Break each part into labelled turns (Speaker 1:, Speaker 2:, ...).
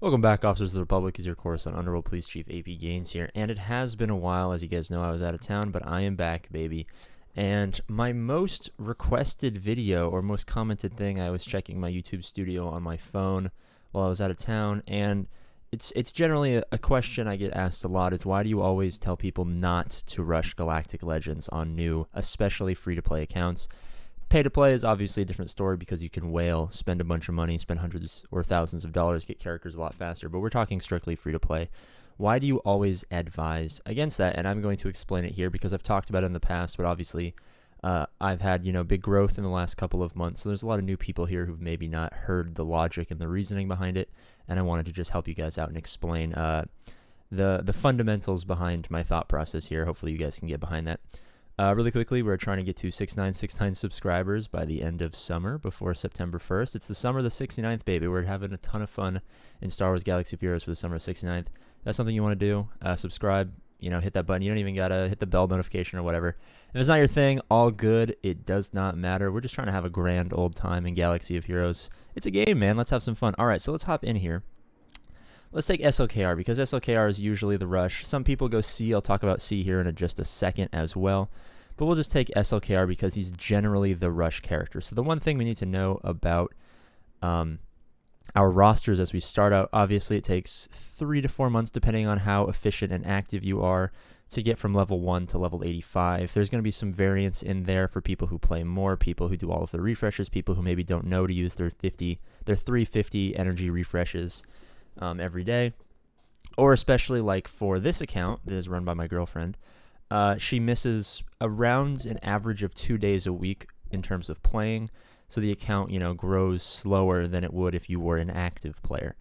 Speaker 1: Welcome back, Officers of the Republic. Is your course on Underworld Police Chief AP Gaines here, and it has been a while. As you guys know, I was out of town, but I am back, baby. And my most requested video or most commented thing, I was checking my YouTube studio on my phone while I was out of town, and it's generally a question I get asked a lot is, why do you always tell people not to rush Galactic Legends on new, especially free-to-play accounts? Pay-to-play is obviously a different story because you can whale, spend a bunch of money, spend hundreds or thousands of dollars, get characters a lot faster, but we're talking strictly free-to-play. Why do you always advise against that? And I'm going to explain it here because I've talked about it in the past, but obviously I've had, big growth in the last couple of months, so there's a lot of new people here who've maybe not heard the logic and the reasoning behind it, and I wanted to just help you guys out and explain the fundamentals behind my thought process here. Hopefully you guys can get behind that. Really quickly, we're trying to get to 6969 subscribers by the end of summer, before September 1st. It's the summer of the 69th, baby. We're having a ton of fun in Star Wars Galaxy of Heroes for the summer of 69th. That's something you want to do. Subscribe, hit that button. You don't even got to hit the bell notification or whatever. If it's not your thing, all good. It does not matter. We're just trying to have a grand old time in Galaxy of Heroes. It's a game, man. Let's have some fun. All right, so let's hop in here. Let's take SLKR, because SLKR is usually the rush. Some people go C. I'll talk about C here in just a second as well. But we'll just take SLKR because he's generally the rush character. So the one thing we need to know about our rosters as we start out, obviously it takes 3 to 4 months, depending on how efficient and active you are, to get from level 1 to level 85. There's going to be some variance in there for people who play more, people who do all of the refreshes, people who maybe don't know to use their 350 energy refreshes every day, or especially like for this account that is run by my girlfriend. She misses around an average of 2 days a week in terms of playing, so the account grows slower than it would if you were an active player.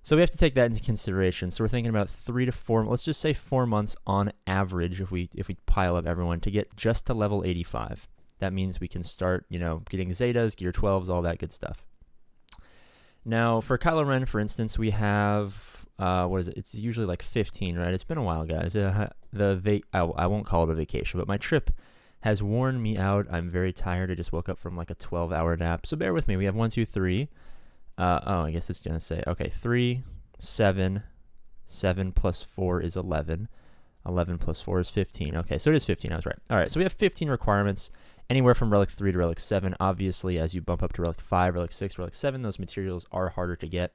Speaker 1: So we have to take that into consideration. So we're thinking about 3 to 4, let's just say 4 months on average if we pile up everyone to get just to level 85. That means we can start getting Zetas, Gear 12s, all that good stuff. Now, for Kylo Ren, for instance, we have, what is it? It's usually like 15, right? It's been a while, guys. I won't call it a vacation, but my trip has worn me out. I'm very tired. I just woke up from like a 12-hour nap. So bear with me. We have 1, 2, 3. I guess it's going to say, okay, 3, 7, 7 plus 4 is 11. 11 plus 4 is 15. Okay, so it is 15. I was right. All right, so we have 15 requirements, anywhere from Relic 3 to Relic 7. Obviously, as you bump up to Relic 5, Relic 6, Relic 7, those materials are harder to get,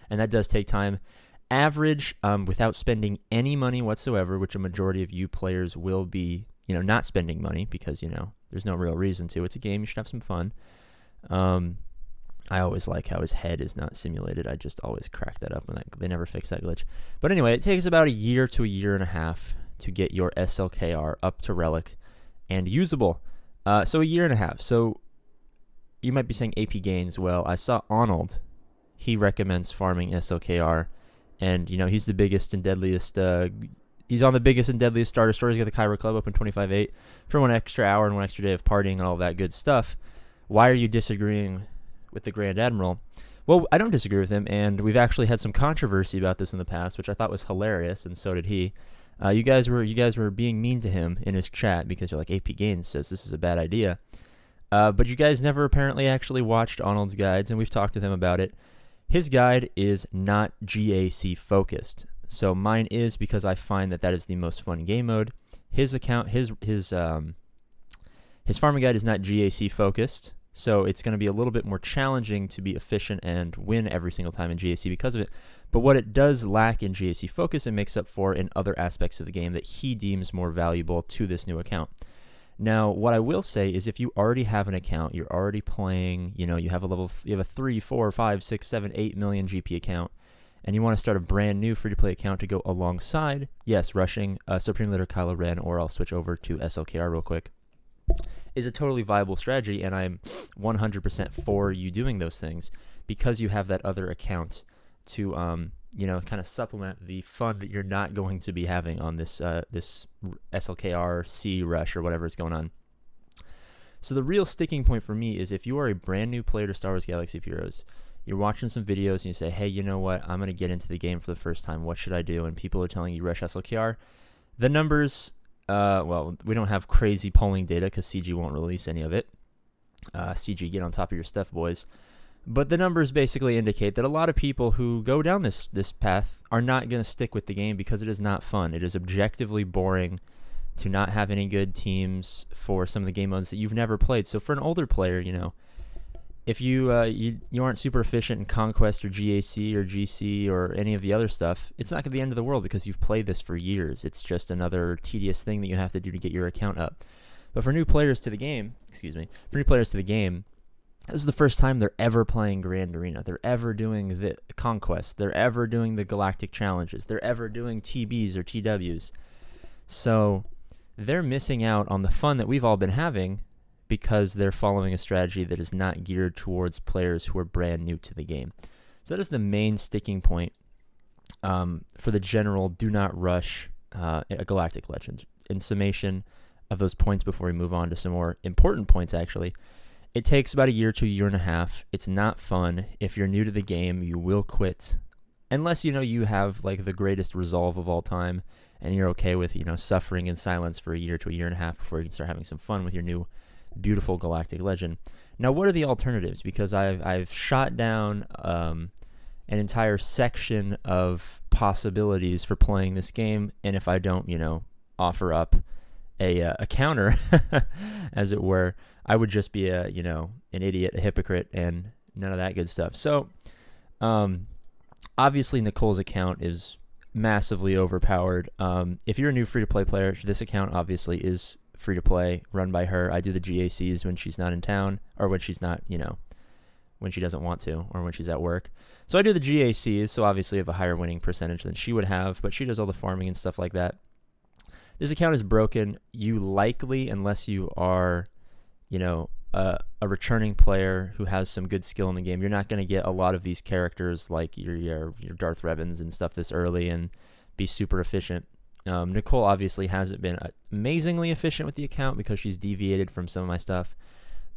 Speaker 1: and that does take time. Average, without spending any money whatsoever, which a majority of you players will be, not spending money because, there's no real reason to. It's a game. You should have some fun. I always like how his head is not simulated. I just always crack that up, and they never fix that glitch. But anyway, it takes about a year to a year and a half to get your SLKR up to Relic and usable. So a year and a half. So you might be saying AP Gaines. Well, I saw Arnold. He recommends farming SLKR, and he's the biggest and deadliest. He's on the biggest and deadliest starter store. He's got the Cairo Club open 25/8 for 1 extra hour and 1 extra day of partying and all that good stuff. Why are you disagreeing with the Grand Admiral? Well, I don't disagree with him, and we've actually had some controversy about this in the past, which I thought was hilarious, and so did he. You guys were being mean to him in his chat because you're like, AP Gaines says this is a bad idea. But you guys never apparently actually watched Arnold's guides, and we've talked to him about it. His guide is not GAC focused. So mine is, because I find that is the most fun game mode. His account, his farming guide is not GAC focused. So it's going to be a little bit more challenging to be efficient and win every single time in GAC because of it. But what it does lack in GAC focus, it makes up for in other aspects of the game that he deems more valuable to this new account. Now, what I will say is if you already have an account, you're already playing, you have a 3, 4, 5, 6, 7, 8 million GP account, and you want to start a brand new free-to-play account to go alongside, yes, rushing Supreme Leader Kylo Ren, or I'll switch over to SLKR real quick, is a totally viable strategy, and I'm 100% for you doing those things because you have that other account to kind of supplement the fun that you're not going to be having on this SLKR C rush or whatever is going on. So the real sticking point for me is if you are a brand new player to Star Wars Galaxy of Heroes, you're watching some videos and you say, hey, you know what, I'm going to get into the game for the first time, what should I do? And people are telling you rush SLKR. The numbers, well, we don't have crazy polling data because CG won't release any of it. CG, get on top of your stuff, boys. But the numbers basically indicate that a lot of people who go down this path are not going to stick with the game because it is not fun. It is objectively boring to not have any good teams for some of the game modes that you've never played. So for an older player, if you aren't super efficient in Conquest or GAC or GC or any of the other stuff, it's not going to be the end of the world because you've played this for years. It's just another tedious thing that you have to do to get your account up. But for new players to the game, this is the first time they're ever playing Grand Arena. They're ever doing the Conquest. They're ever doing the Galactic Challenges. They're ever doing TBs or TWs. So they're missing out on the fun that we've all been having because they're following a strategy that is not geared towards players who are brand new to the game. So that is the main sticking point for the general do not rush a Galactic Legend. In summation of those points before we move on to some more important points, actually, it takes about a year to a year and a half. It's not fun. If you're new to the game, you will quit. Unless, you have like the greatest resolve of all time and you're okay with, suffering in silence for a year to a year and a half before you can start having some fun with your new beautiful Galactic Legend. Now, what are the alternatives? Because I've shot down an entire section of possibilities for playing this game, and if I don't, offer up a counter, as it were, I would just be an idiot, a hypocrite, and none of that good stuff. So, obviously, Nicole's account is massively overpowered. If you're a new free-to-play player, this account obviously is free-to-play, run by her. I do the GACs when she's not in town, or when she's not, when she doesn't want to, or when she's at work. So I do the GACs, so obviously I have a higher winning percentage than she would have, but she does all the farming and stuff like that. This account is broken. You likely, unless you are, a returning player who has some good skill in the game, you're not going to get a lot of these characters like your Darth Revan's and stuff this early and be super efficient. Nicole obviously hasn't been amazingly efficient with the account because she's deviated from some of my stuff.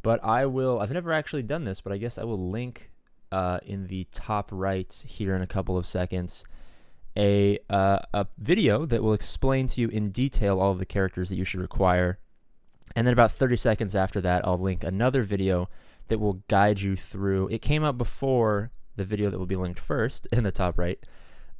Speaker 1: But I've never actually done this, but I guess I will link in the top right here in a couple of seconds a video that will explain to you in detail all of the characters that you should require. And then about 30 seconds after that, I'll link another video that will guide you through. It came out before the video that will be linked first in the top right,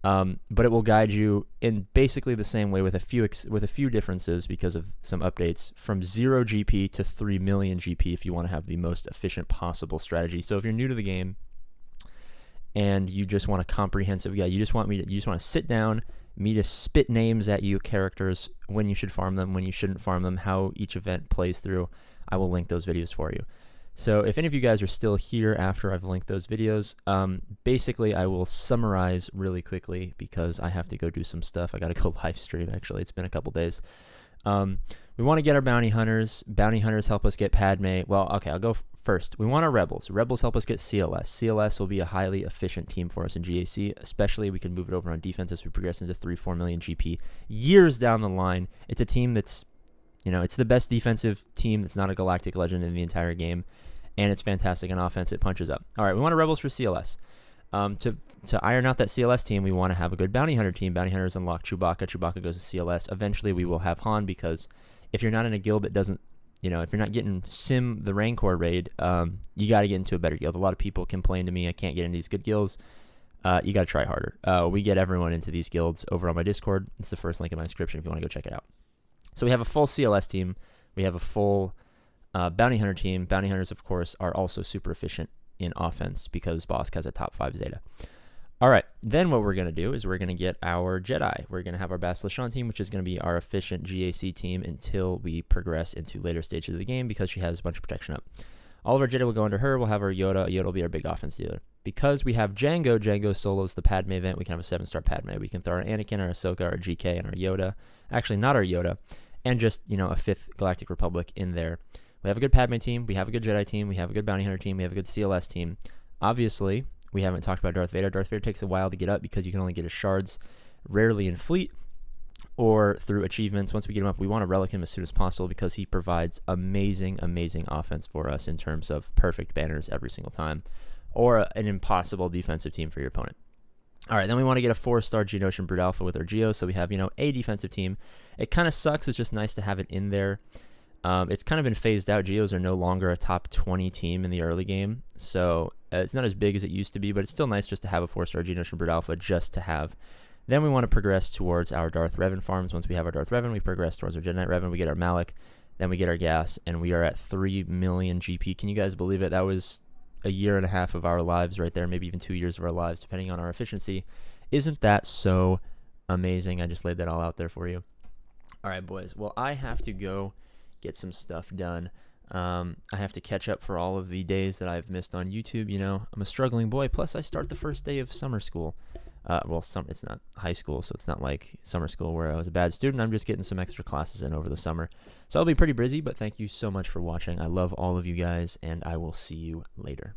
Speaker 1: but it will guide you in basically the same way with a few differences because of some updates from 0 GP to 3 million GP if you want to have the most efficient possible strategy. So if you're new to the game and you just want a comprehensive guide, you just want to sit down, me to spit names at you, characters, when you should farm them, when you shouldn't farm them, how each event plays through, I will link those videos for you. So if any of you guys are still here after I've linked those videos, basically I will summarize really quickly because I have to go do some stuff. I got to go live stream, actually. It's been a couple days. We want to get our bounty hunters. Bounty hunters help us get Padme. Well, okay, I'll go first. We want our rebels. Rebels help us get CLS. CLS will be a highly efficient team for us in GAC, especially we can move it over on defense as we progress into 3-4 million GP years down the line. It's a team that's, it's the best defensive team that's not a Galactic Legend in the entire game, and it's fantastic on offense. It punches up. All right, we want our rebels for CLS. To iron out that CLS team, we want to have a good bounty hunter team. Bounty hunters unlock Chewbacca. Chewbacca goes to CLS. Eventually, we will have Han because if you're not in a guild that doesn't, if you're not getting the Rancor raid, you got to get into a better guild. A lot of people complain to me, I can't get into these good guilds. You got to try harder. We get everyone into these guilds over on my Discord. It's the first link in my description if you want to go check it out. So we have a full CLS team. We have a full bounty hunter team. Bounty hunters, of course, are also super efficient in offense because Bosk has a top 5 Zeta. All right, then what we're going to do is we're going to get our Jedi. We're going to have our Basilishan team, which is going to be our efficient GAC team until we progress into later stages of the game because she has a bunch of protection up. All of our Jedi will go under her. We'll have our Yoda. Yoda will be our big offense dealer. Because we have Django, Django solos the Padme event, we can have a 7-star Padme. We can throw our Anakin, our Ahsoka, our GK, and our Yoda. Actually, not our Yoda. And just, a 5th Galactic Republic in there. We have a good Padme team. We have a good Jedi team. We have a good Bounty Hunter team. We have a good CLS team. Obviously, we haven't talked about Darth Vader. Darth Vader takes a while to get up because you can only get his shards rarely in fleet or through achievements. Once we get him up, we want to relic him as soon as possible because he provides amazing, amazing offense for us in terms of perfect banners every single time or an impossible defensive team for your opponent. All right, then we want to get a 4-star Geonosian Brute Alpha with our Geo, so we have, a defensive team. It kind of sucks. It's just nice to have it in there. It's kind of been phased out. Geos are no longer a top 20 team in the early game, so it's not as big as it used to be, but it's still nice just to have a 4-star Geonosis from Bird Alpha just to have. Then we want to progress towards our Darth Revan farms. Once we have our Darth Revan, we progress towards our Jedi Knight Revan. We get our Malak, then we get our gas, and we are at 3 million GP. Can you guys believe it? That was a year and a half of our lives right there, maybe even 2 years of our lives, depending on our efficiency. Isn't that so amazing? I just laid that all out there for you. All right, boys. Well, I have to go get some stuff done. I have to catch up for all of the days that I've missed on YouTube. You know, I'm a struggling boy. Plus, I start the first day of summer school. It's not high school, so it's not like summer school where I was a bad student. I'm just getting some extra classes in over the summer. So I'll be pretty busy, but thank you so much for watching. I love all of you guys, and I will see you later.